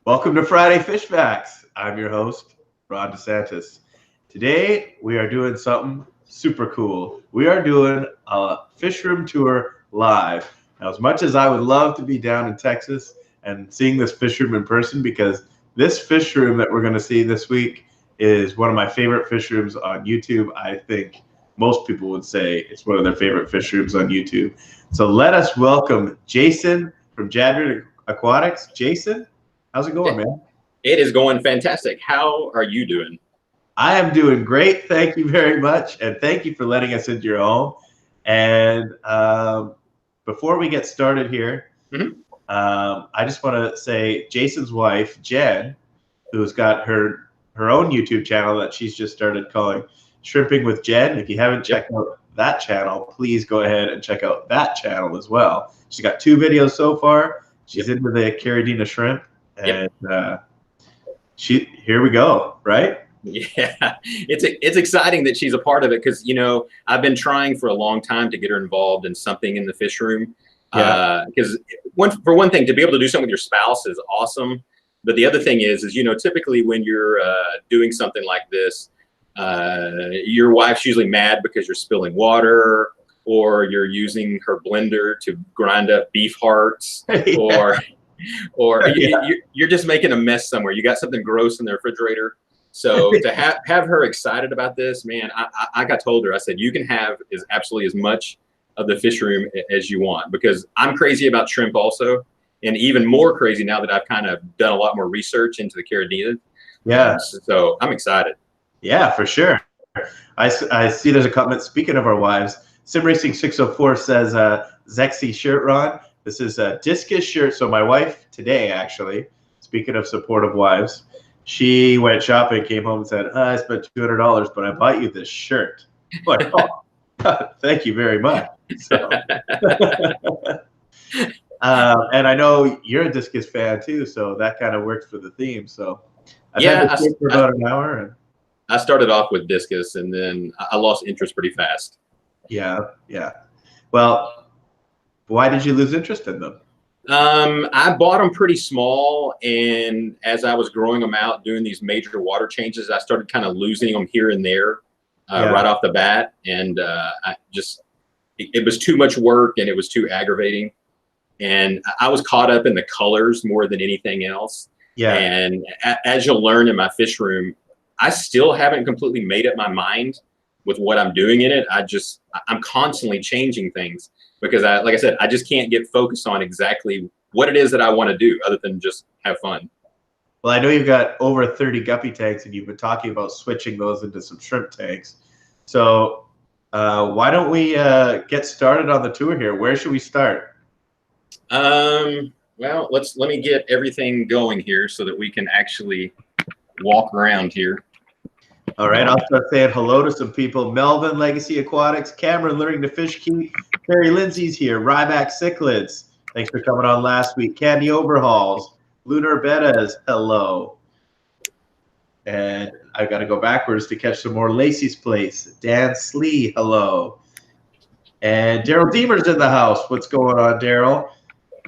Welcome to Friday Fish Facts. I'm your host, Ron DeSantis. Today, we are doing something super cool. We are doing a fish room tour live. Now, as much as I would love to be down in Texas and seeing this fish room in person, because this fish room that we're going to see this week is one of my favorite fish rooms on YouTube. I think most people would say it's one of their favorite fish rooms on YouTube. So let us welcome Jason from Jadren Aquatics. Jason, how's it going, man? It is going fantastic. How are you doing? I am doing great. Thank you very much. And thank you for letting us into your home. And before we get started here, I just want to say Jason's wife, Jen, who's got her own YouTube channel that she's just started calling Shrimping with Jen. If you haven't checked out that channel, please go ahead and check out that channel as well. She's got 2 videos so far. She's into the Corydoras shrimp. And here we go, right? Yeah, it's exciting that she's a part of it because, you know, I've been trying for a long time to get her involved in something in the fish room. Because for one thing, to be able to do something with your spouse is awesome. But the other thing is, you know, typically when you're doing something like this, your wife's usually mad because you're spilling water or you're using her blender to grind up beef hearts or you're just making a mess somewhere. You got something gross in the refrigerator. So to have her excited about this, man, I told her, I said, you can have absolutely as much of the fish room as you want, because I'm crazy about shrimp also, and even more crazy now that I've kind of done a lot more research into the Corydoras. Yeah. So I'm excited. Yeah, for sure. I see there's a comment. Speaking of our wives, Sim Racing 604 says, Zexy shirt, Ron. This is a discus shirt. So my wife today, actually, speaking of supportive wives, she went shopping, came home and said, I spent $200, but I bought you this shirt. I'm like, oh, thank you very much. So, and I know you're a discus fan too, so that kind of works for the theme. So I've had this for about an hour. And I started off with discus, and then I lost interest pretty fast. Yeah. Well, why did you lose interest in them? I bought them pretty small, and as I was growing them out, doing these major water changes, I started kind of losing them here and there right off the bat, and it was too much work, and it was too aggravating, and I was caught up in the colors more than anything else. Yeah. And as you'll learn in my fish room, I still haven't completely made up my mind with what I'm doing in it. I'm constantly changing things. Because like I said, I just can't get focused on exactly what it is that I want to do other than just have fun. Well, I know you've got over 30 guppy tanks, and you've been talking about switching those into some shrimp tanks. So why don't we get started on the tour here? Where should we start? Well, let me get everything going here so that we can actually walk around here. All right, I'll start saying hello to some people. Melvin, Legacy Aquatics, Cameron, Learning to Fish Keep, Terry Lindsay's here, Ryback Cichlids, thanks for coming on last week, Candy Overhauls, Lunar Bettas, hello. And I've got to go backwards to catch some more Lacey's Place, Dan Slee, hello. And Daryl Deemer's in the house, what's going on, Daryl?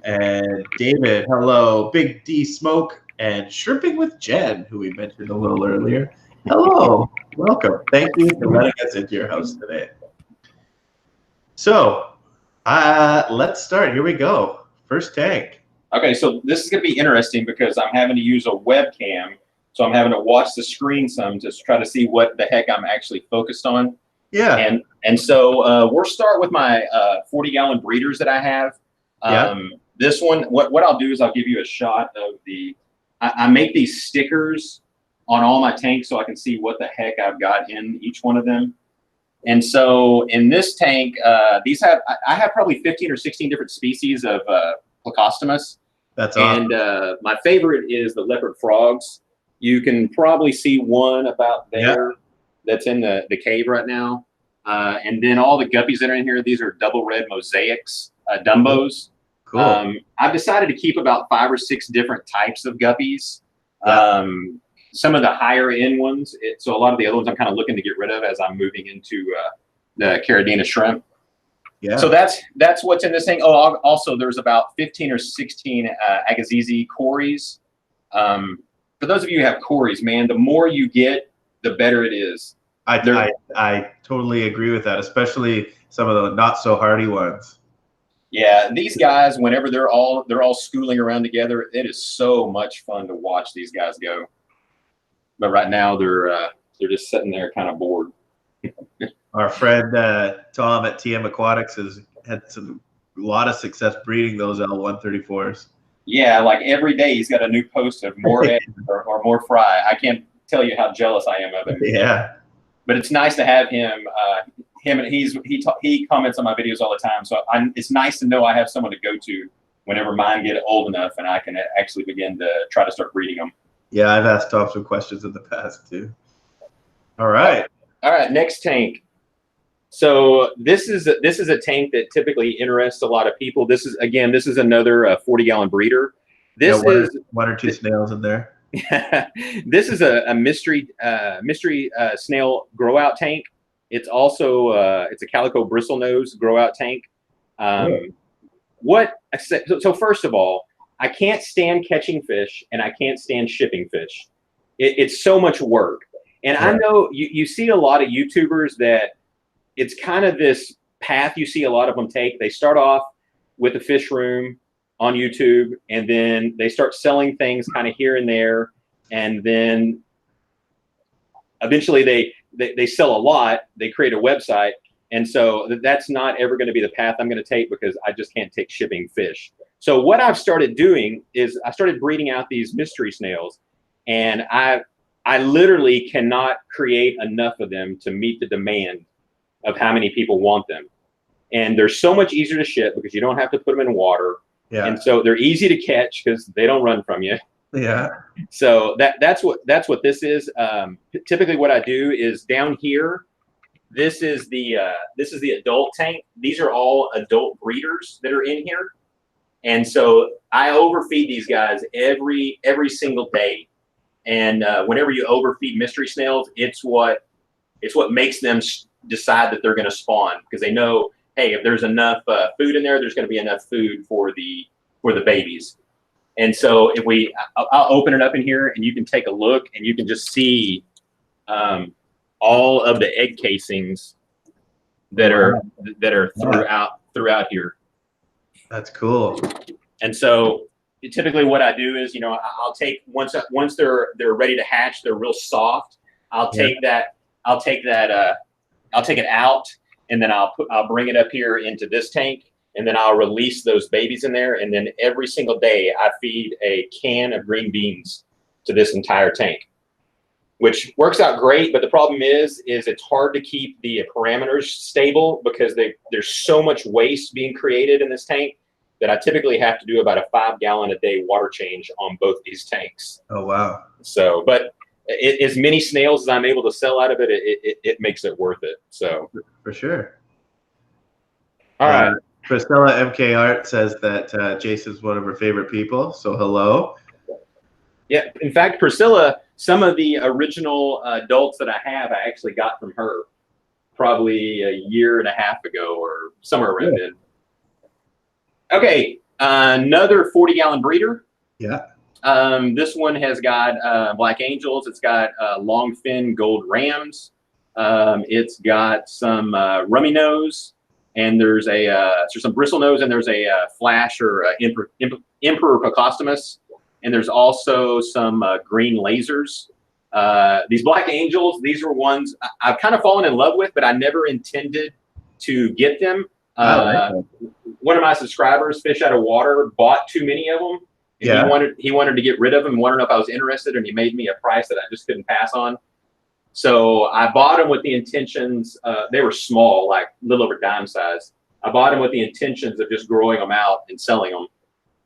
And David, hello. Big D Smoke, and Shrimping with Jen, who we mentioned a little earlier. Hello, welcome. Thank you for letting us into your house today. So let's start. Here we go. First tank. Okay, so this is going to be interesting because I'm having to use a webcam. So I'm having to watch the screen some to try to see what the heck I'm actually focused on. Yeah. And so we'll start with my 40-gallon breeders that I have. This one, what I'll do is I'll give you a shot of I make these stickers on all my tanks so I can see what the heck I've got in each one of them. And so in this tank, I have probably 15 or 16 different species of Plecostomus. That's awesome. And my favorite is the leopard frogs. You can probably see one about there that's in the cave right now. And then all the guppies that are in here, these are double red mosaics, Dumbos. Cool. I've decided to keep about 5 or 6 different types of guppies. Some of the higher end ones. So a lot of the other ones I'm kind of looking to get rid of as I'm moving into the Corydoras shrimp. Yeah. So that's what's in this thing. Oh, also there's about 15 or 16 Agassiz Corys For those of you who have Corys, man, the more you get, the better it is. I totally agree with that, especially some of the not so hardy ones. Yeah, these guys, whenever they're all schooling around together, it is so much fun to watch these guys go. But right now they're just sitting there kind of bored. Our friend Tom at TM Aquatics has had a lot of success breeding those L134s. Yeah, like every day he's got a new post of more eggs or more fry. I can't tell you how jealous I am of him. Yeah. But it's nice to have him. He comments on my videos all the time, so it's nice to know I have someone to go to whenever mine get old enough, and I can actually begin to try to start breeding them. Yeah, I've asked Tom some questions in the past too. All right. All right, next tank. So this is a tank that typically interests a lot of people. This is another 40-gallon breeder. This is one or two snails in there. This is a mystery snail grow out tank. It's also it's a calico bristlenose grow out tank. So first of all, I can't stand catching fish and I can't stand shipping fish. It's so much work. And I know you see a lot of YouTubers that it's kind of this path you see a lot of them take. They start off with a fish room on YouTube, and then they start selling things kind of here and there, and then eventually they sell a lot. They create a website, and so that's not ever going to be the path I'm going to take because I just can't take shipping fish. So what I've started doing is I started breeding out these mystery snails, and I literally cannot create enough of them to meet the demand of how many people want them. And they're so much easier to ship because you don't have to put them in water. Yeah. And so they're easy to catch because they don't run from you. Yeah. So that's what this is. Typically what I do is down here, this is the adult tank. These are all adult breeders that are in here. And so I overfeed these guys every single day. And whenever you overfeed mystery snails, it's what makes them decide that they're going to spawn, because they know, hey, if there's enough food in there, there's going to be enough food for the babies. And so I'll open it up in here, and you can take a look, and you can just see all of the egg casings that are throughout here. That's cool. And so typically what I do is, I'll take once they're ready to hatch, they're real soft. I'll take it out, and then I'll bring it up here into this tank, and then I'll release those babies in there. And then every single day I feed a can of green beans to this entire tank, which works out great. But the problem is it's hard to keep the parameters stable because there's so much waste being created in this tank that I typically have to do about a 5-gallon a day water change on both these tanks. Oh, wow. So, but as many snails as I'm able to sell out of it, it makes it worth it. So for sure. All right. Priscilla MK Art says that Jason's one of her favorite people. So hello. Yeah. In fact, Priscilla, some of the original adults that I have, I actually got from her probably a year and a half ago or somewhere around then. Okay. Another 40-gallon breeder. Yeah. This one has got black angels. It's got long fin gold rams. It's got some rummy nose, and there's some bristle nose, and there's a flash or emperor pocostomus, and there's also some green lasers. These black angels, these are ones I've kind of fallen in love with, but I never intended to get them. One of my subscribers, Fish Out of Water, bought too many of them. And he wanted to get rid of them, wanted to know if I was interested, and he made me a price that I just couldn't pass on. So I bought them with the intentions, they were small, like a little over dime size. I bought them with the intentions of just growing them out and selling them.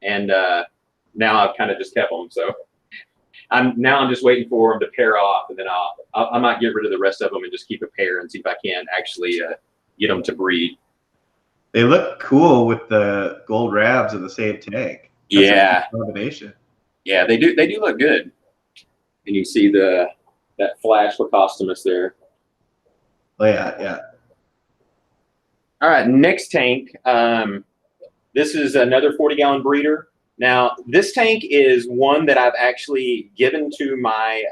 And now I've kind of just kept them. So I'm just waiting for them to pair off, and then I might get rid of the rest of them and just keep a pair and see if I can actually get them to breed. They look cool with the gold rams in the same tank. That's a combination. Yeah, they do look good. And you see that flash pocostomus there. Oh yeah, yeah. All right, next tank. This is another 40-gallon breeder. Now, this tank is one that I've actually given to my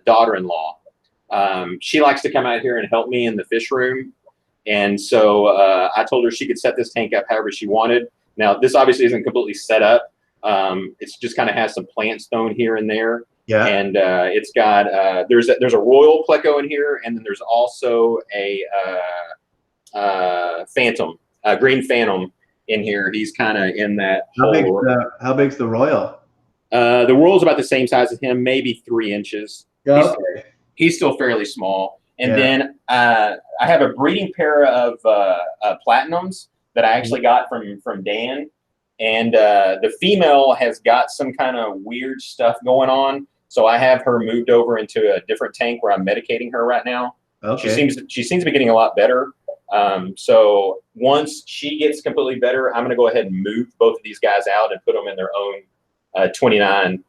daughter-in-law. She likes to come out here and help me in the fish room. And so I told her she could set this tank up however she wanted. Now, this obviously isn't completely set up. It's just kind of has some plant stone here and there. Yeah. And it's got, there's a royal pleco in here. And then there's also a phantom, a green phantom in here. He's kind of in that How big's the royal? The royal's about the same size as him, maybe 3 inches. Okay. He's still fairly small. And then I have a breeding pair of platinums that I actually got from Dan. And the female has got some kind of weird stuff going on. So I have her moved over into a different tank where I'm medicating her right now. Okay. She seems to be getting a lot better. So once she gets completely better, I'm going to go ahead and move both of these guys out and put them in their own 29.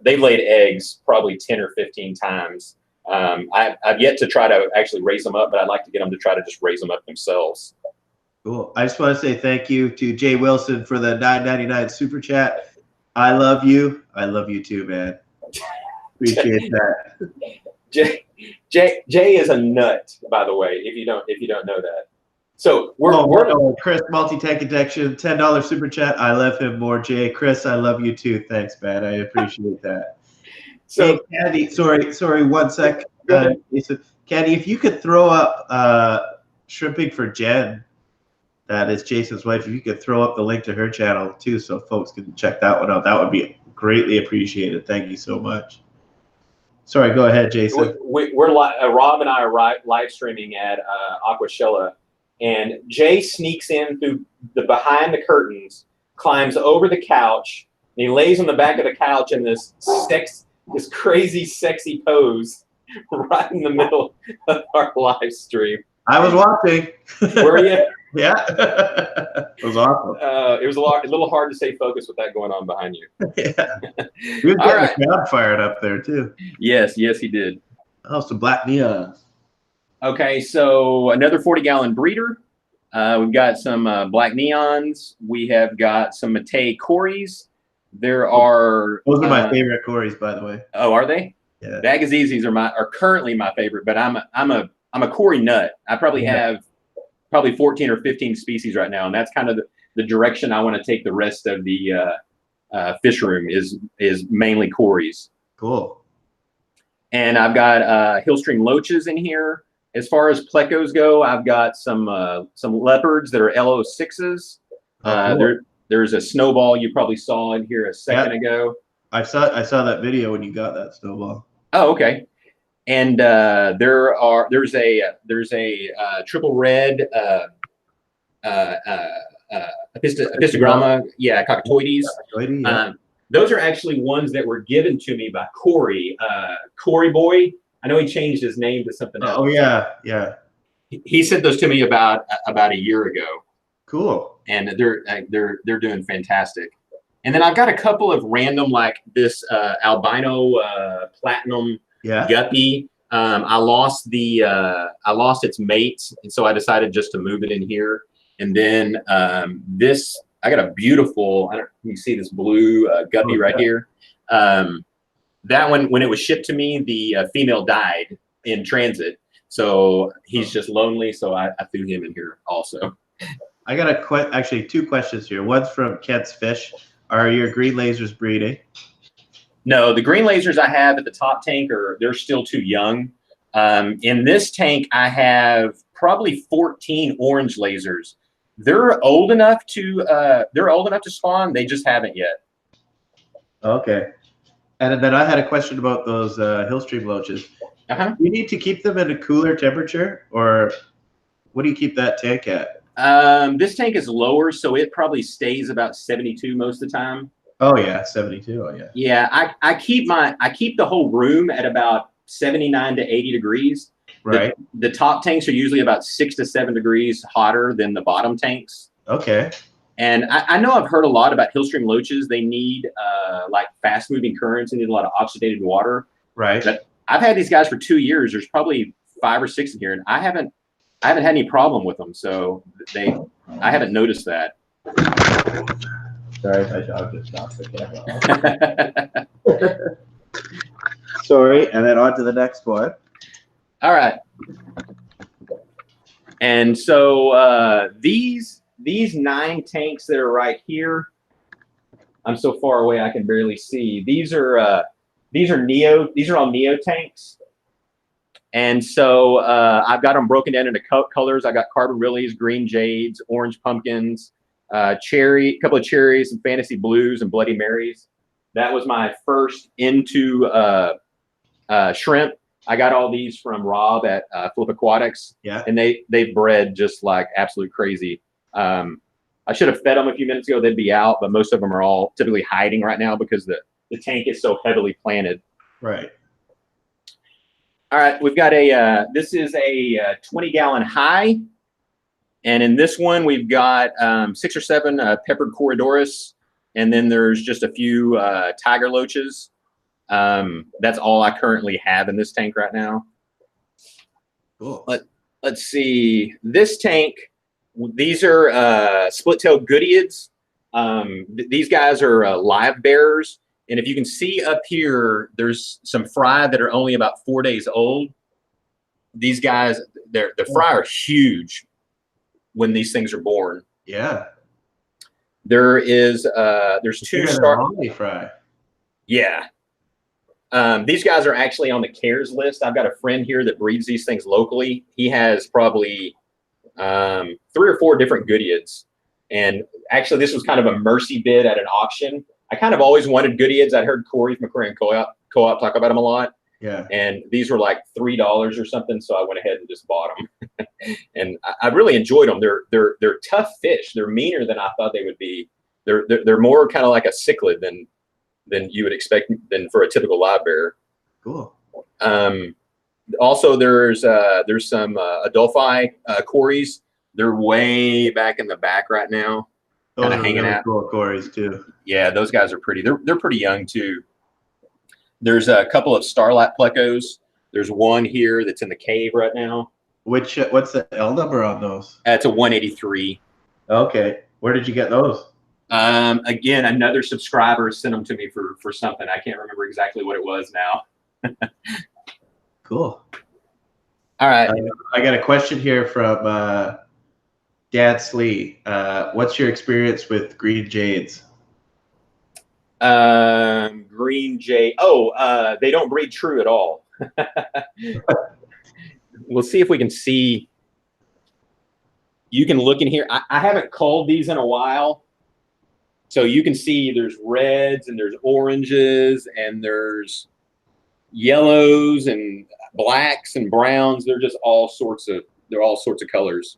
They've laid eggs probably 10 or 15 times. I've yet to try to actually raise them up, but I'd like to get them to try to just raise them up themselves. Cool. I just want to say thank you to Jay Wilson for the $9.99 super chat. I love you. I love you too, man. Appreciate that. Jay is a nut, by the way, if you don't know that. So Chris, multi-tank addiction, $10 super chat. I love him more, Jay. Chris, I love you too. Thanks, man. I appreciate that. So, hey, Candy, sorry, 1 sec. Candy, if you could throw up Shrimping for Jen, that is Jason's wife, if you could throw up the link to her channel too so folks can check that one out, that would be greatly appreciated. Thank you so much. Sorry, go ahead, Jason. We're Rob and I are live streaming at Aquashella, and Jay sneaks in through the behind the curtains, climbs over the couch, and he lays on the back of the couch in this crazy sexy pose right in the middle of our live stream. I was watching. Were you? Yeah. It was awesome. It was a little hard to stay focused with that going on behind you. Yeah. We were getting the crowd fired up there too. Yes, he did. Oh, some black neon. Okay, so another 40-gallon breeder. We've got some black neons. We have got some Matei Corys. Those are my favorite Corys, by the way. Oh, are they? Yeah. The Agassizes are currently my favorite, but I'm a Cory nut. I probably have 14 or 15 species right now, and that's kind of the direction I want to take the rest of the fish room is mainly Corys. Cool. And I've got Hillstream loaches in here. As far as plecos go, I've got some leopards that are LO6s. Cool. There's a snowball you probably saw in here a second ago. I saw that video when you got that snowball. Oh, okay. And there's a triple red epistogramma, coccotoides. Those are actually ones that were given to me by Corey. Corey Boy. I know he changed his name to something else. Oh yeah. He sent those to me about a year ago. Cool. And they're doing fantastic. And then I've got a couple of random, like this albino platinum guppy. I lost its mate, and so I decided just to move it in here. And then I got a beautiful, you see this blue guppy right here. That one, when it was shipped to me, the female died in transit. So he's just lonely, so I threw him in here also. I got actually 2 questions here. One's from Kent's Fish. Are your green lasers breeding? No, the green lasers I have at the top tank they're still too young. In this tank, I have probably 14 orange lasers. They're old enough to spawn. They just haven't yet. Okay. And then I had a question about those Hillstream loaches. Do you need to keep them in a cooler temperature, or what do you keep that tank at? This tank is lower, so it probably stays about 72 most of the time. Oh yeah, 72. Oh yeah. Yeah, I keep the whole room at about 79 to 80 degrees. Right. The top tanks are usually about 6 to 7 degrees hotter than the bottom tanks. Okay. And I know I've heard a lot about Hillstream loaches. They need like fast moving currents. They need a lot of oxidated water. Right. But I've had these guys for 2 years. There's probably 5 or 6 in here, and I haven't had any problem with them. So I haven't noticed that. Sorry, my dog just knocked the camera off. Sorry, and then on to the next one. All right. And so these 9 tanks that are right here, I'm so far away I can barely see. These are all Neo tanks. And so I've got them broken down into colors. I got Carbarilles, green jades, orange pumpkins, a couple of cherries, some fantasy blues, and Bloody Marys. That was my first into shrimp. I got all these from Rob at Flip Aquatics. Yeah. And they bred just like absolute crazy. I should have fed them a few minutes ago. They'd be out, but most of them are all typically hiding right now because the tank is so heavily planted. Right. All right, we've got this is a 20-gallon high. And in this one, we've got 6 or 7 peppered Corydoras. And then there's just a few tiger loaches. That's all I currently have in this tank right now. Cool. Let's see. This tank, these are split-tailed goodyids. These guys are live bearers. And if you can see up here, there's some fry that are only about 4 days old. These guys, the fry are huge when these things are born. Yeah. There's 2 star fry. Yeah. These guys are actually on the CARES list. I've got a friend here that breeds these things locally. He has probably 3 or 4 different goodyids. And actually, this was kind of a mercy bid at an auction. I kind of always wanted goodyids. I'd heard Corey from Aquarium Co-op talk about them a lot. Yeah. And these were like $3 or something, so I went ahead and just bought them. And I really enjoyed them. They're tough fish. They're meaner than I thought they would be. They're more kind of like a cichlid than you would expect than for a typical live bearer. Cool. Also, there's some Adolphi Corys. They're way back in the back right now. Those are hanging out. Cool Corys too. Yeah, those guys are pretty. They're pretty young too. There's a couple of starlight plecos. There's one here that's in the cave right now. What's the L number on those? It's a 183. Okay. Where did you get those? Again, another subscriber sent them to me for something. I can't remember exactly what it was now. Cool. All right. I got a question here from Dad Slee. What's your experience with green jades? Green jade. Oh, they don't breed true at all. We'll see if we can see. You can look in here. I haven't culled these in a while. So you can see there's reds and there's oranges and there's yellows and blacks and browns. They're just all sorts of colors.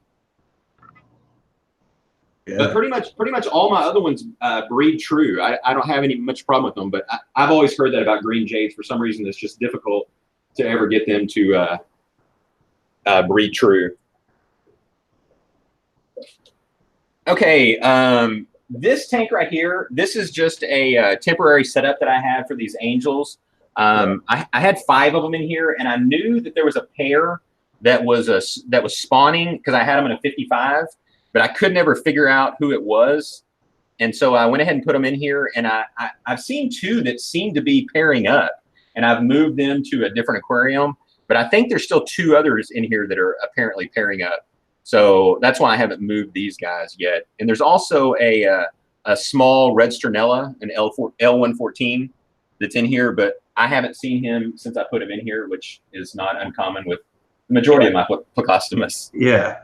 Yeah. But pretty much all my other ones breed true. I don't have much problem with them, but I've always heard that about green jades. For some reason, it's just difficult to ever get them to breed true. Okay, this tank right here, this is just a temporary setup that I have for these angels. I had 5 of them in here, and I knew that there was a pair that was spawning because I had them in a 55. But I could never figure out who it was. And so I went ahead and put them in here. And I've seen 2 that seem to be pairing up. And I've moved them to a different aquarium. But I think there's still 2 others in here that are apparently pairing up. So that's why I haven't moved these guys yet. And there's also a small red sternella, an L114 that's in here. But I haven't seen him since I put him in here, which is not uncommon with the majority of my Plecostomus. Yeah.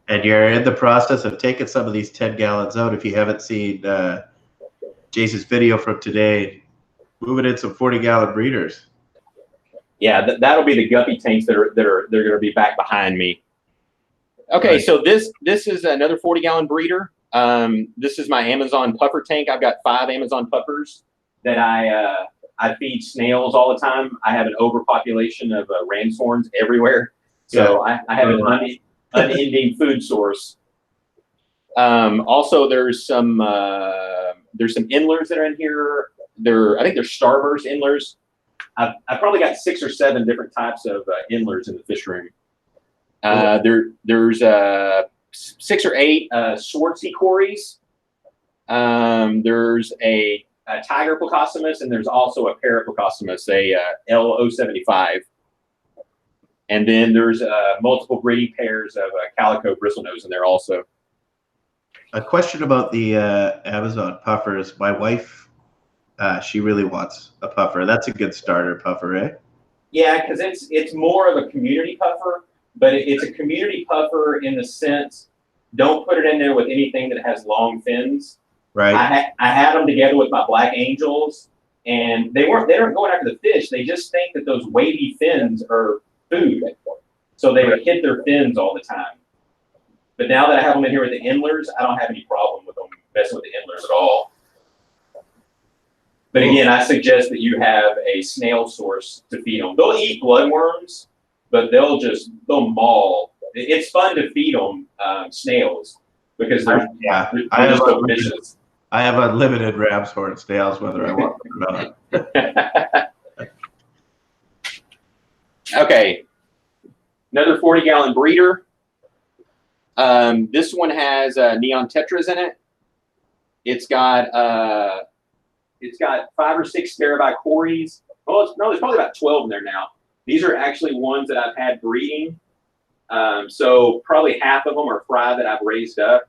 And you're in the process of taking some of these 10 gallons out. If you haven't seen Jason's video from today, moving in some 40-gallon breeders. Yeah, that'll be the Guppy tanks they're going to be back behind me. Okay, right. So this is another 40-gallon breeder. This is my Amazon puffer tank. I've got 5 Amazon puffers that I feed snails all the time. I have an overpopulation of ram's horns everywhere, so yeah. I have an unending food source. Also, there's some endlers that are in here. I think they're starburst endlers. I've probably got 6 or 7 different types of endlers in the fish room. There's 6 or 8 Swartzy Corys. There's a tiger Plecostomus, and there's also a parrot Plecostomus, a L075. And then there's multiple breeding pairs of calico bristlenose in there also. A question about the Amazon puffers. My wife, she really wants a puffer. That's a good starter puffer, eh? Yeah, because it's more of a community puffer, but it's a community puffer in the sense, don't put it in there with anything that has long fins. Right. I had them together with my black angels, and they weren't going after the fish. They just think that those wavy fins are food, so they would hit their fins all the time. But now that I have them in here with the endlers, I don't have any problem with them messing with the endlers at all. But again, I suggest that you have a snail source to feed them. They'll eat bloodworms, but they'll maul. It's fun to feed them snails because they're just so vicious. I have unlimited ram's horn snails, whether I want them or not. Okay, another 40-gallon breeder. This one has neon tetras in it. It's got 5 or 6 terabyte Corys. Well, no, there's probably about 12 in there now. These are actually ones that I've had breeding. So probably half of them are fry that I've raised up.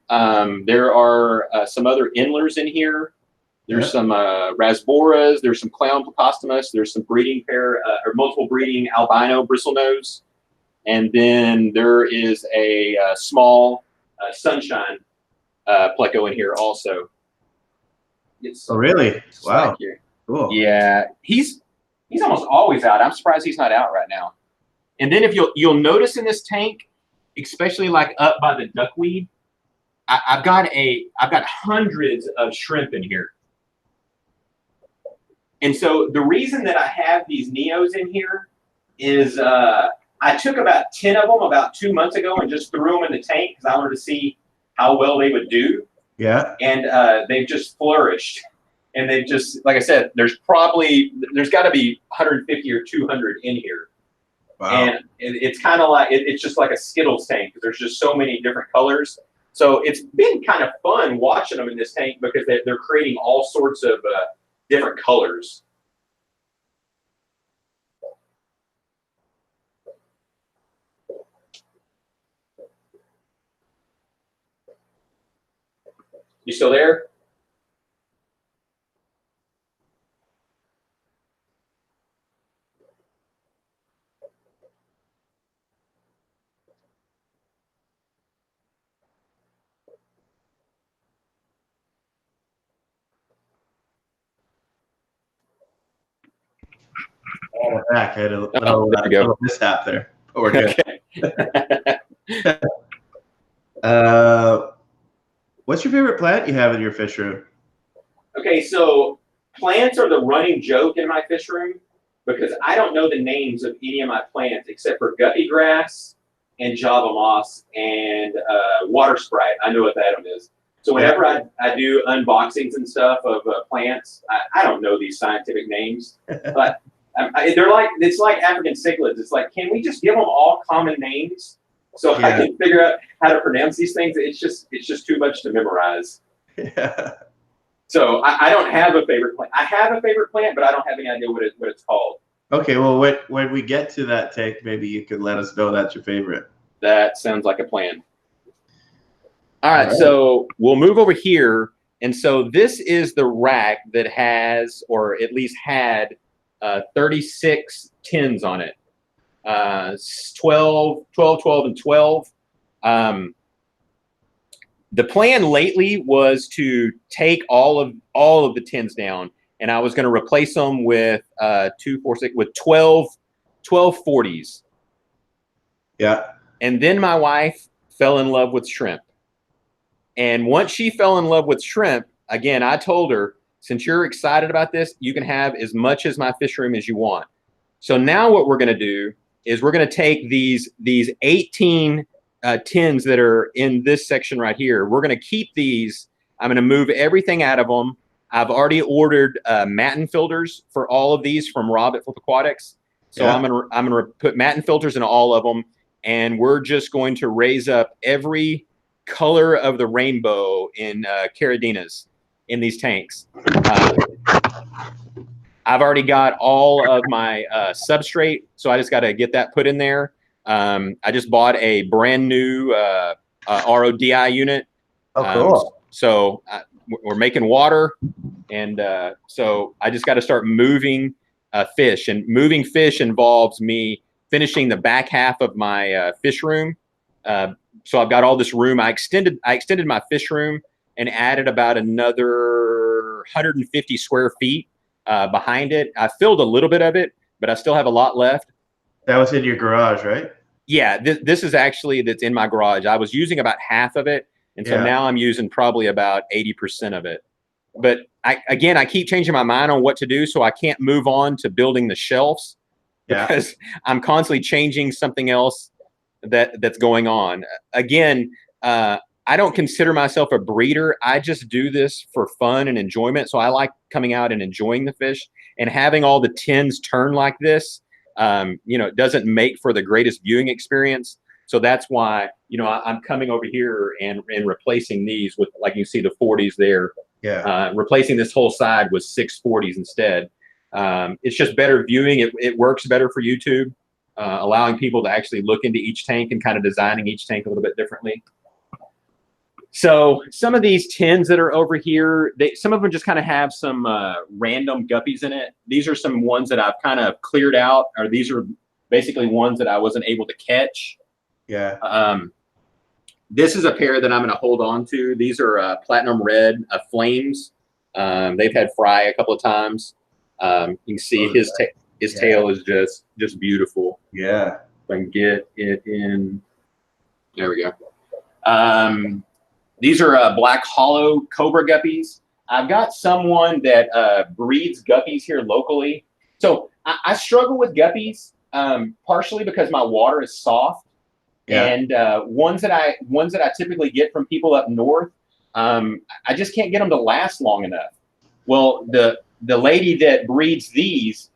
There are some other endlers in here. There's some rasboras. There's some clown Plecostomus. There's some breeding pair or multiple breeding albino bristlenose. And then there is a small sunshine pleco in here also. Oh, really? Wow. Right here. Cool. Yeah, he's almost always out. I'm surprised he's not out right now. And then if you'll notice in this tank, especially like up by the duckweed, I've got hundreds of shrimp in here. And so the reason that I have these Neos in here is I took about 10 of them about 2 months ago and just threw them in the tank because I wanted to see how well they would do. Yeah. And they've just flourished. And they've just, like I said, there's got to be 150 or 200 in here. Wow. And it's kind of like, it's just like a Skittles tank because there's just so many different colors. So it's been kind of fun watching them in this tank because they're creating all sorts of different colors. You still there? Oh, back. I had a little mishap there. But we're good. Okay. What's your favorite plant you have in your fish room? Okay, so plants are the running joke in my fish room because I don't know the names of any of my plants except for guppy grass and java moss and water sprite. I know what that one is. So whenever I do unboxings and stuff of plants, I don't know these scientific names, but it's like African cichlids. It's like, can we just give them all common names so I can figure out how to pronounce these things? It's just too much to memorize. Yeah. So I don't have a favorite plant. I have a favorite plant, but I don't have any idea what it's called. Okay, well, when we get to that tank, maybe you could let us know that's your favorite. That sounds like a plan. All right, so we'll move over here. And so this is the rack that has, or at least had, 36 tins on it. 12, and 12. The plan lately was to take all of the tins down, and I was going to replace them with 12 40s. Yeah. And then my wife fell in love with shrimp. And once she fell in love with shrimp, again, I told her, since you're excited about this, you can have as much as my fish room as you want. So now what we're going to do is we're going to take these 18 tins that are in this section right here. We're going to keep these. I'm going to move everything out of them. I've already ordered matin filters for all of these from Rob at Aquatics. So I'm going to put matin filters in all of them. and we're just going to raise up every color of the rainbow in Corydoras in these tanks. I've already got all of my substrate, so I just got to get that put in there. I just bought a brand new RODI unit. Oh, cool. So we're making water, and so I just got to start moving fish. And moving fish involves me finishing the back half of my fish room. So I've got all this room. I extended my fish room and added about another 150 square feet behind it. I filled a little bit of it, but I still have a lot left. That was in your garage, right? Yeah, this is actually that's in my garage. I was using about half of it, and so now I'm using probably about 80% of it. But I keep changing my mind on what to do, so I can't move on to building the shelves because I'm constantly changing something else that's going on. Again, I don't consider myself a breeder. I just do this for fun and enjoyment. So I like coming out and enjoying the fish, and having all the tins turn like this. It doesn't make for the greatest viewing experience. So that's why, I'm coming over here and replacing these with, like you see the 40s there. Yeah. Replacing this whole side with 640s instead. It's just better viewing. It works better for YouTube, allowing people to actually look into each tank and kind of designing each tank a little bit differently. So some of these tins that are over here, some of them just kind of have some random guppies in it. These are some ones that I've kind of cleared out, or these are basically ones that I wasn't able to catch. Yeah. This is a pair that I'm going to hold on to. These are platinum red flames. They've had fry a couple of times. You can see his tail is just beautiful. Yeah. If I can get it in. There we go. These are black hollow cobra guppies. I've got someone that breeds guppies here locally. So I struggle with guppies partially because my water is soft. Yeah. And ones that I typically get from people up north, I just can't get them to last long enough. Well, the lady that breeds these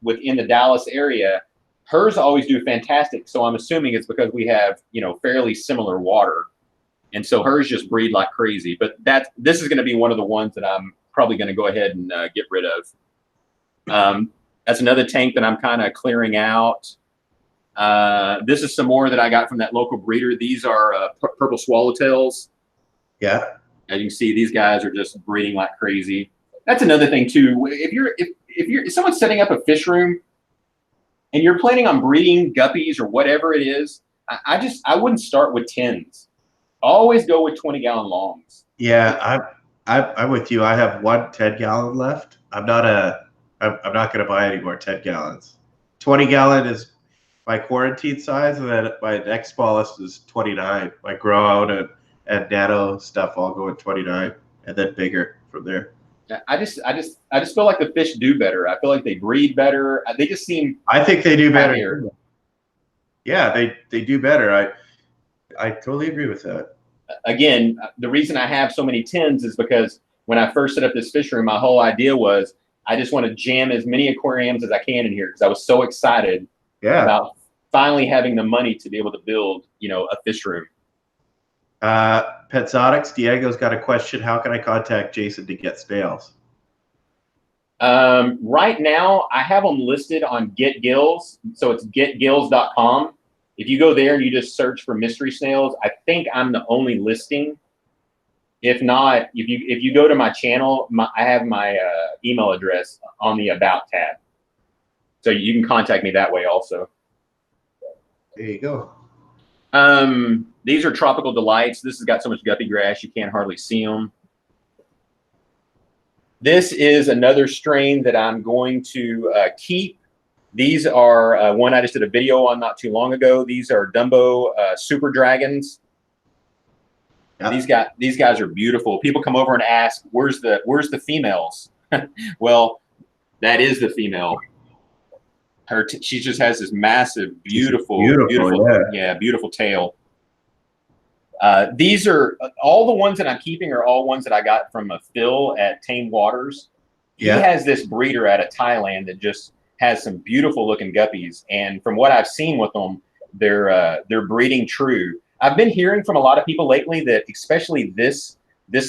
within the Dallas area, hers always do fantastic. So I'm assuming it's because we have fairly similar water. And so hers just breed like crazy. But this is going to be one of the ones that I'm probably going to go ahead and get rid of. That's another tank that I'm kind of clearing out. This is some more that I got from that local breeder. These are purple swallowtails. Yeah. As you can see, these guys are just breeding like crazy. That's another thing too. If someone's setting up a fish room and you're planning on breeding guppies or whatever it is, I wouldn't start with tins. Always go with 20-gallon longs. Yeah, I'm with you. I have one 10-gallon left. I'm not going to buy any more 10 gallons. 20-gallon is my quarantine size, and then my next smallest is 29. My grow out and nano stuff all go at 29, and then bigger from there. Yeah, I just feel like the fish do better. I feel like they breed better. They just seem. I think they do better. Yeah, they do better. I totally agree with that. Again, the reason I have so many tins is because when I first set up this fish room, my whole idea was I just want to jam as many aquariums as I can in here because I was so excited about finally having the money to be able to build, a fish room. Petzotics, Diego's got a question. How can I contact Jason to get snails? Right now, I have them listed on Get Gills. So it's getgills.com. If you go there and you just search for mystery snails, I think I'm the only listing. If not, if you go to my channel, I have my email address on the About tab. So you can contact me that way also. There you go. These are Tropical Delights. This has got so much guppy grass you can't hardly see them. This is another strain that I'm going to keep. These are one I just did a video on not too long ago. These are Dumbo Super Dragons. Yep. These guys are beautiful. People come over and ask, "Where's the females?" Well, that is the female. She just has this massive, beautiful tail. These are all the ones that I'm keeping are all ones that I got from a Phil at Tame Waters. He has this breeder out of Thailand that just has some beautiful looking guppies. And from what I've seen with them, they're breeding true. I've been hearing from a lot of people lately that, especially this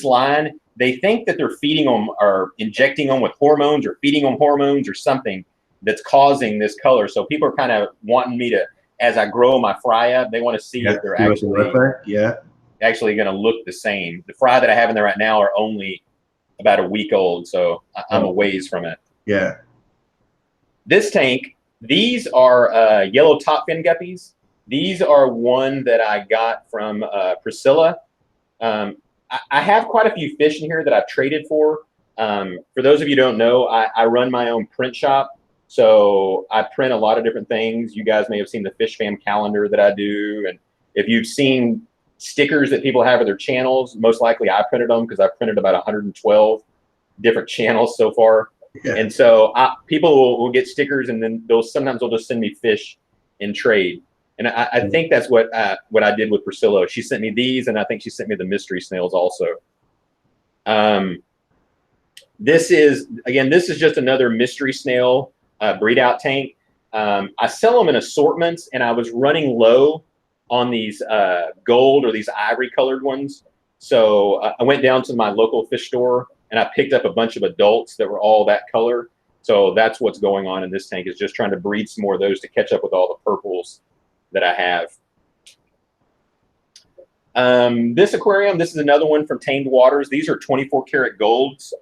line, they think that they're feeding them or injecting them with hormones or feeding them hormones or something that's causing this color. So people are kind of wanting me to, as I grow my fry up, they want to see if they're actually going to look the same. The fry that I have in there right now are only about a week old, so I'm a ways from it. Yeah. This tank, these are yellow top fin guppies. These are one that I got from Priscilla. I have quite a few fish in here that I've traded for. For those of you who don't know, I run my own print shop. So I print a lot of different things. You guys may have seen the Fish Fam calendar that I do. And if you've seen stickers that people have at their channels, most likely I printed them because I printed about 112 different channels so far. Yeah. And so people will get stickers, and then sometimes they'll just send me fish in trade. And I think that's what I did with Priscilla. She sent me these, and I think she sent me the mystery snails also. This is just another mystery snail breed out tank. I sell them in assortments, and I was running low on these gold or these ivory colored ones. So I went down to my local fish store and I picked up a bunch of adults that were all that color. So that's what's going on in this tank, is just trying to breed some more of those to catch up with all the purples that I have. This aquarium, this is another one from Tamed Waters. These are 24 karat golds.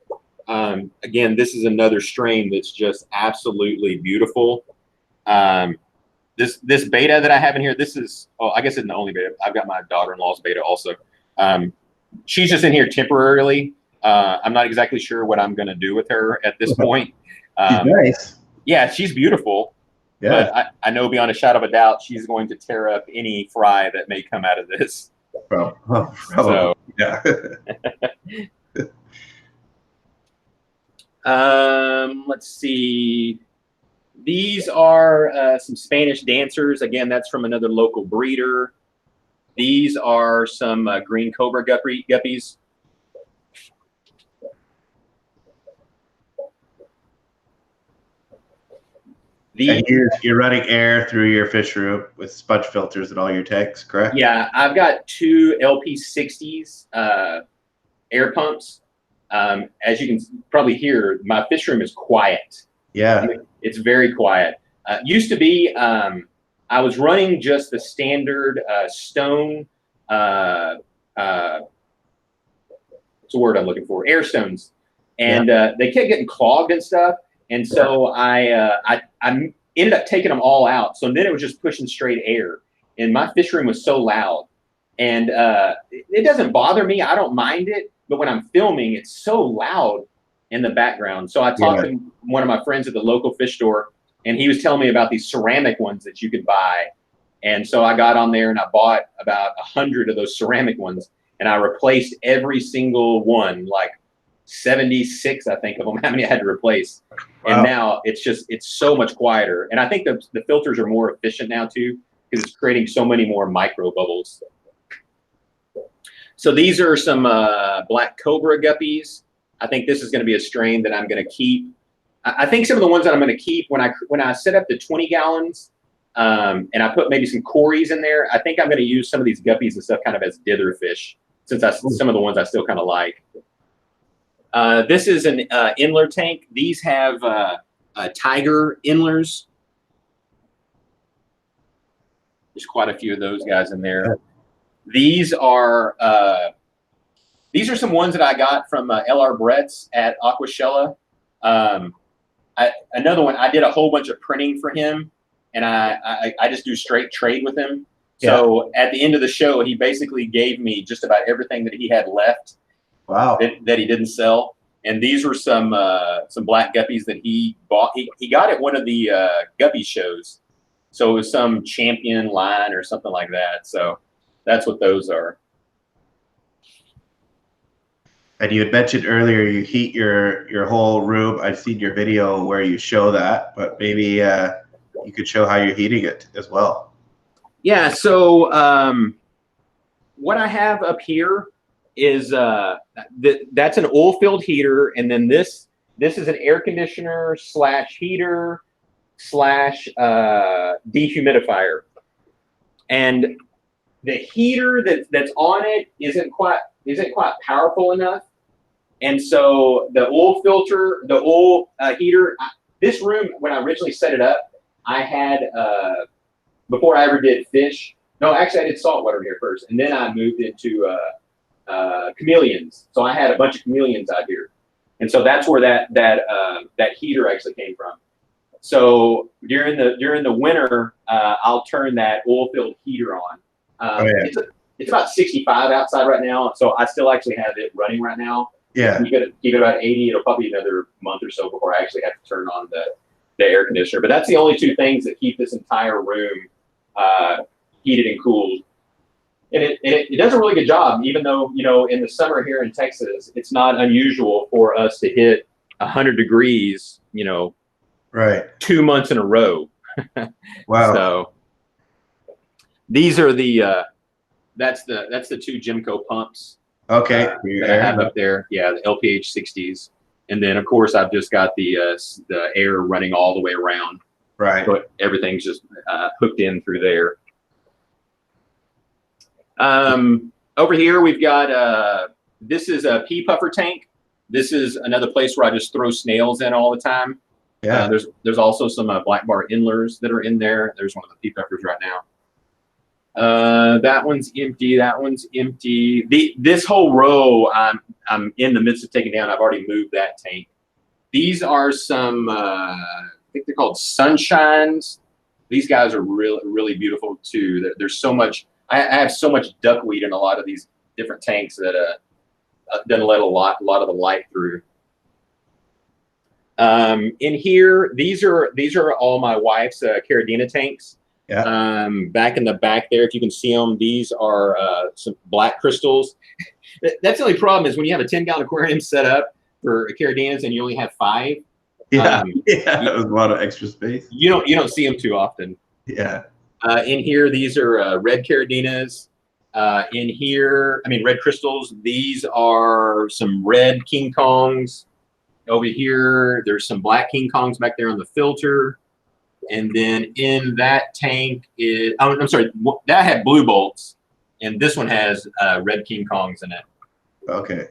Again, this is another strain that's just absolutely beautiful. This beta that I have in here, this is, I guess it's the only beta. I've got my daughter-in-law's beta also. She's just in here temporarily. I'm not exactly sure what I'm going to do with her at this point. She's nice. Yeah, she's beautiful. Yeah. But I know beyond a shadow of a doubt, she's going to tear up any fry that may come out of this. So, yeah. Let's see. These are some Spanish dancers. Again, that's from another local breeder. These are some green cobra guppies. And you're running air through your fish room with sponge filters and all your tanks, correct? Yeah, I've got 2 LP60s air pumps. As you can probably hear, my fish room is quiet. Yeah. It's very quiet. Used to be, I was running just the standard stone, what's the word I'm looking for? Air stones. And they kept getting clogged and stuff. And so I ended up taking them all out. So then it was just pushing straight air. And my fish room was so loud. And it doesn't bother me. I don't mind it. But when I'm filming, it's so loud in the background. So I talked to one of my friends at the local fish store, and he was telling me about these ceramic ones that you could buy. And so I got on there and I bought about 100 of those ceramic ones, and I replaced every single one, like 76, I think, of them, how many I had to replace. Wow. And now it's so much quieter. And I think the filters are more efficient now too, because it's creating so many more micro bubbles. So these are some black cobra guppies. I think this is going to be a strain that I'm going to keep. I think some of the ones that I'm going to keep, when I set up the 20 gallons and I put maybe some cories in there, I think I'm going to use some of these guppies and stuff kind of as dither fish, since some of the ones I still kind of like. This is an inler tank. These have tiger inlers. There's quite a few of those guys in there. These are some ones that I got from LR Brett's at Aquashella. Another one, I did a whole bunch of printing for him, and I just do straight trade with him. So at the end of the show, he basically gave me just about everything that he had left. Wow. That he didn't sell. And these were some black guppies that he bought. He got at one of the guppy shows. So it was some champion line or something like that. So that's what those are. And you had mentioned earlier you heat your whole room. I've seen your video where you show that, but maybe you could show how you're heating it as well. Yeah, so what I have up here is that's an oil-filled heater, and then this is an air conditioner / heater / dehumidifier. and the heater that's on it isn't quite powerful enough. And so the oil filter, the oil heater, this room, when I originally set it up, I had, before I ever did fish, no, actually I did saltwater here first. And then I moved into chameleons. So I had a bunch of chameleons out here. And so that's where that heater actually came from. So during the winter, I'll turn that oil-filled heater on. It's about 65 outside right now, so I still actually have it running right now. Yeah. Keep it about 80. It'll probably be another month or so before I actually have to turn on the air conditioner. But that's the only two things that keep this entire room heated and cooled. And it does a really good job, even though, you know, in the summer here in Texas, it's not unusual for us to hit 100 degrees, you know, right, 2 months in a row. Wow. So these are the that's the two Gemco pumps. Okay. That I have up there. Yeah, the LPH 60s. And then of course I've just got the air running all the way around. Right. So everything's just hooked in through there. Over here we've got this is a pea puffer tank. This is another place where I just throw snails in all the time. Yeah. There's also some black bar endlers that are in there. There's one of the pea puffers right now. That one's empty. That one's empty. This whole row I'm in the midst of taking down. I've already moved that tank. These are some I think they're called sunshines. These guys are really beautiful too. There's so much. I have so much duckweed in a lot of these different tanks that doesn't let a lot of the light through. In here, these are all my wife's Corydoras tanks. Yeah. Back in the back there, if you can see them, these are some black crystals. That's the only problem is when you have a 10-gallon aquarium set up for Corydoras and you only have 5. Yeah, that was a lot of extra space. You don't see them too often. Yeah. In here, these are red Corydoras. In here, I mean red crystals. These are some red King Kongs. Over here, there's some black King Kongs back there on the filter. And then in that tank is, oh, I'm sorry, that had blue bolts. And this one has red King Kongs in it. Okay.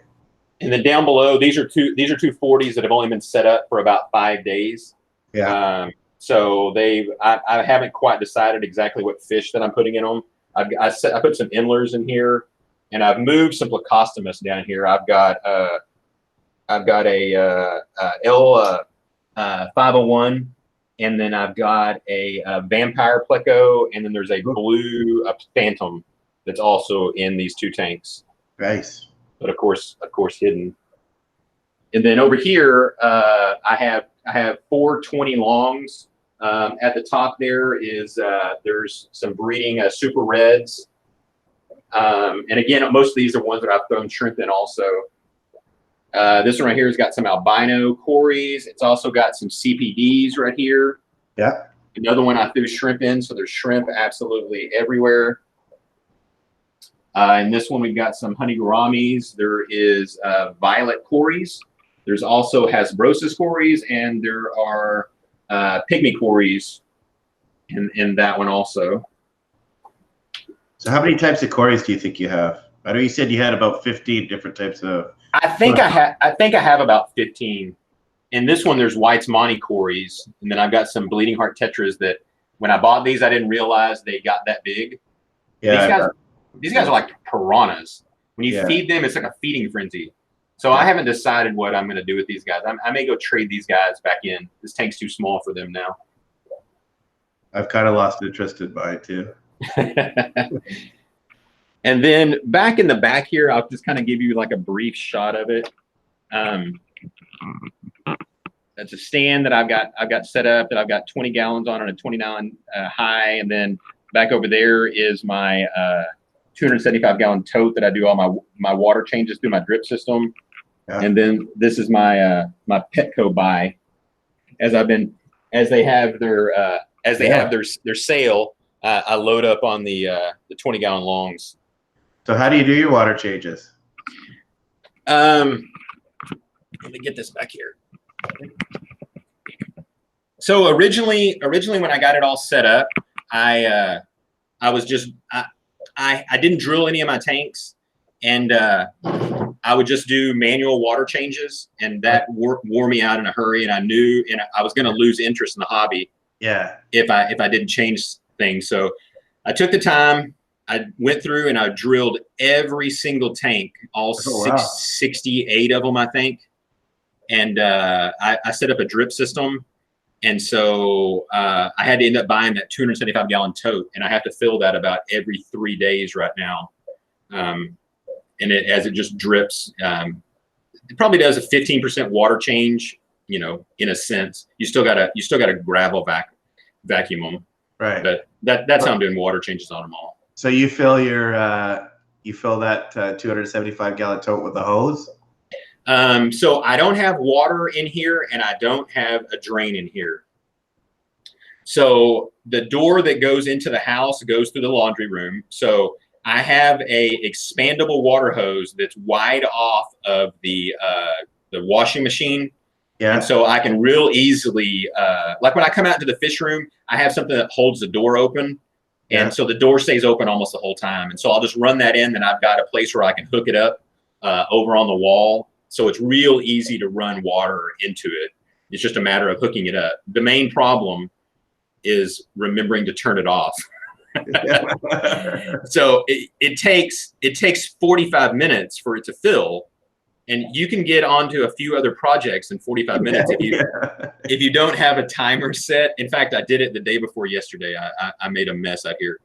And then down below, these are two 40s that have only been set up for about 5 days. Yeah. So I haven't quite decided exactly what fish that I'm putting in them. I put some endlers in here, and I've moved some Plecostomus down here. I've got a L 501, and then I've got a vampire pleco, and then there's a blue phantom that's also in these 2 tanks. Nice. But of course hidden. And then over here, I have 4 20 longs. At the top there is there's some breeding super reds. And again, most of these are ones that I've thrown shrimp in also. This one right here has got some albino cories. It's also got some CPDs right here. Yeah. Another one I threw shrimp in, so there's shrimp absolutely everywhere. In this one, we've got some honey gouramis. There is violet cories. There's also Hasbrosus cories, and there are pygmy cories in that one also. So how many types of cories do you think you have? I know you said you had about 15 different types of. I think I have about 15. In this one, there's White's Monty cories, and then I've got some bleeding heart tetras that when I bought these, I didn't realize they got that big. Yeah. These guys are like piranhas. When you feed them, it's like a feeding frenzy. So I haven't decided what I'm going to do with these guys. I may go trade these guys back in. This tank's too small for them now. I've kind of lost interest in mine too. And then back in the back here, I'll just kind of give you like a brief shot of it. That's a stand that I've got set up that I've got 20 gallons on a 29 high, and then back over there is my 275-gallon tote that I do all my water changes through my drip system. Yeah. And then this is my my Petco buy. As they have their sale, I load up on the 20-gallon longs. So how do you do your water changes? Let me get this back here. So originally when I got it all set up, I I was just I didn't drill any of my tanks, and I would just do manual water changes, and that wore me out in a hurry. And I knew, and I was going to lose interest in the hobby. Yeah. If I didn't change things, so I took the time. I went through and I drilled every single tank, all 68 of them, I think. And I set up a drip system. And so I had to end up buying that 275-gallon tote, and I have to fill that about every 3 days right now. And as it just drips, it probably does a 15% water change. You know, in a sense, you still gotta gravel vacuum them. Right. But that's how I'm doing water changes on them all. So you fill that 275-gallon tote with a hose? So I don't have water in here, and I don't have a drain in here. So the door that goes into the house goes through the laundry room. So I have a expandable water hose that's wide off of the washing machine. Yeah. And so I can real easily, like when I come out into the fish room, I have something that holds the door open. And so the door stays open almost the whole time. And so I'll just run that in, then I've got a place where I can hook it up over on the wall. So it's real easy to run water into it. It's just a matter of hooking it up. The main problem is remembering to turn it off. So it takes 45 minutes for it to fill. And you can get onto a few other projects in 45 minutes if you don't have a timer set. In fact, I did it the day before yesterday. I made a mess out here.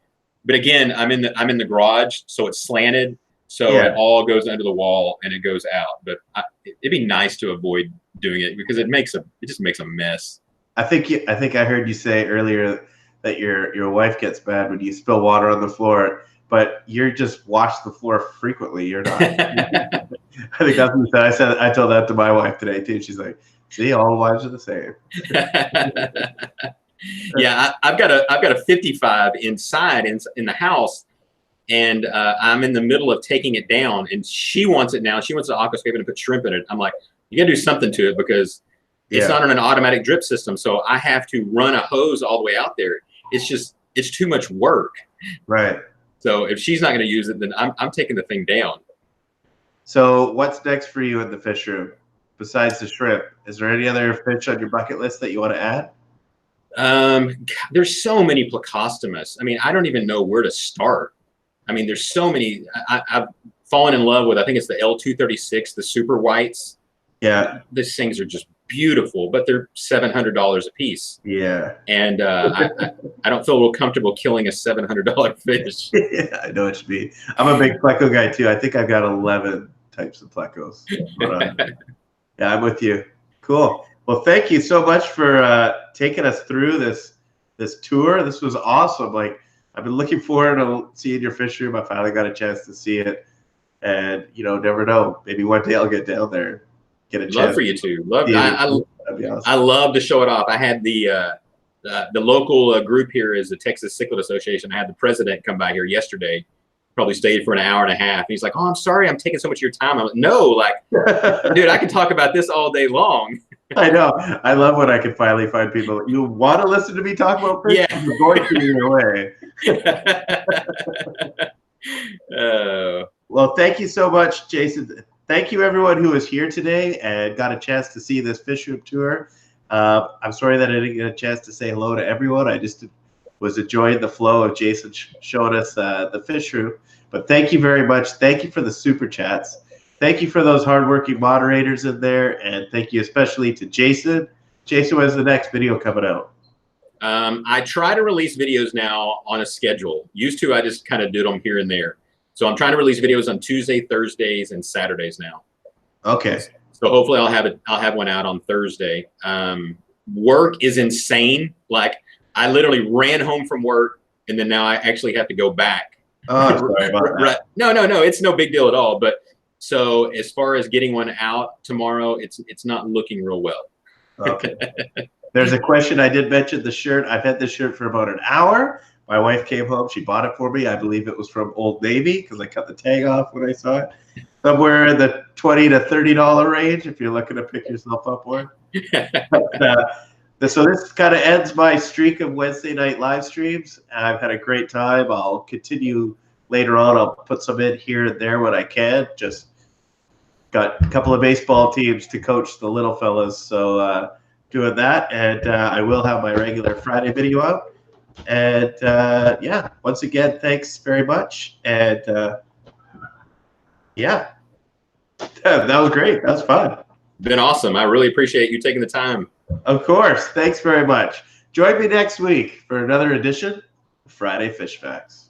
But again, I'm in the garage, so it's slanted, so it all goes under the wall and it goes out. But it'd be nice to avoid doing it because it just makes a mess. I think I heard you say earlier that your wife gets mad when you spill water on the floor, but you're just wash the floor frequently. You're not. I think that's what I said. I told that to my wife today too. She's like, "See, all wives are the same." Yeah, I've got a 55 inside in the house, and I'm in the middle of taking it down, and she wants it now. She wants to aquascape and put shrimp in it. I'm like, you got to do something to it because it's not on an automatic drip system, so I have to run a hose all the way out there. It's too much work. Right. So if she's not going to use it, then I'm taking the thing down. So what's next for you in the fish room besides the shrimp? Is there any other fish on your bucket list that you want to add? There's so many Plecostomus. I mean, I don't even know where to start. I mean, there's so many. I've fallen in love with, I think it's the L236, the super whites. Yeah. These things are just beautiful, but they're $700 a piece. Yeah. And I don't feel real comfortable killing a $700 fish. Yeah, I know what you mean. I'm a big pleco guy too. I think I've got 11 types of plecos. Yeah, I'm with you. Cool. Well, thank you so much for taking us through this tour. This was awesome. Like, I've been looking forward to seeing your fish room. I finally got a chance to see it, and never know. Maybe one day I'll get down there, get a chance. Love for you to. That'd be awesome. I love to show it off. I had the local group here is the Texas Cichlid Association. I had the president come by here yesterday. Probably stayed for an hour and a half. He's like, "Oh, I'm sorry, I'm taking so much of your time." I'm like, "No, like, dude, I can talk about this all day long." I know. I love when I can finally find people. You want to listen to me talk about fish? Yeah. You're going to your way. Well, thank you so much, Jason. Thank you, everyone who was here today and got a chance to see this fish room tour. I'm sorry that I didn't get a chance to say hello to everyone. I just was enjoying the flow of Jason showing us the fish room. But thank you very much. Thank you for the super chats. Thank you for those hardworking moderators in there, and thank you especially to Jason. Jason, when's the next video coming out? I try to release videos now on a schedule. Used to, I just kind of did them here and there. So I'm trying to release videos on Tuesday, Thursdays, and Saturdays now. Okay. So hopefully I'll have one out on Thursday. Work is insane. Like, I literally ran home from work, and then now I actually have to go back. Oh, sorry about that. No, it's no big deal at all. But so as far as getting one out tomorrow, it's not looking real well. Okay. There's a question. I did mention the shirt. I've had this shirt for about an hour. My wife came home. She bought it for me. I believe it was from Old Navy because I cut the tag off when I saw it. Somewhere in the $20 to $30 range if you're looking to pick yourself up one. So this kind of ends my streak of Wednesday night live streams. I've had a great time. I'll continue later on. I'll put some in here and there when I can. Just got a couple of baseball teams to coach the little fellas, so doing that. And I will have my regular Friday video out. And yeah, once again, thanks very much. And yeah, that was great. That was fun. Been awesome. I really appreciate you taking the time. Of course. Thanks very much. Join me next week for another edition of Friday Fish Facts.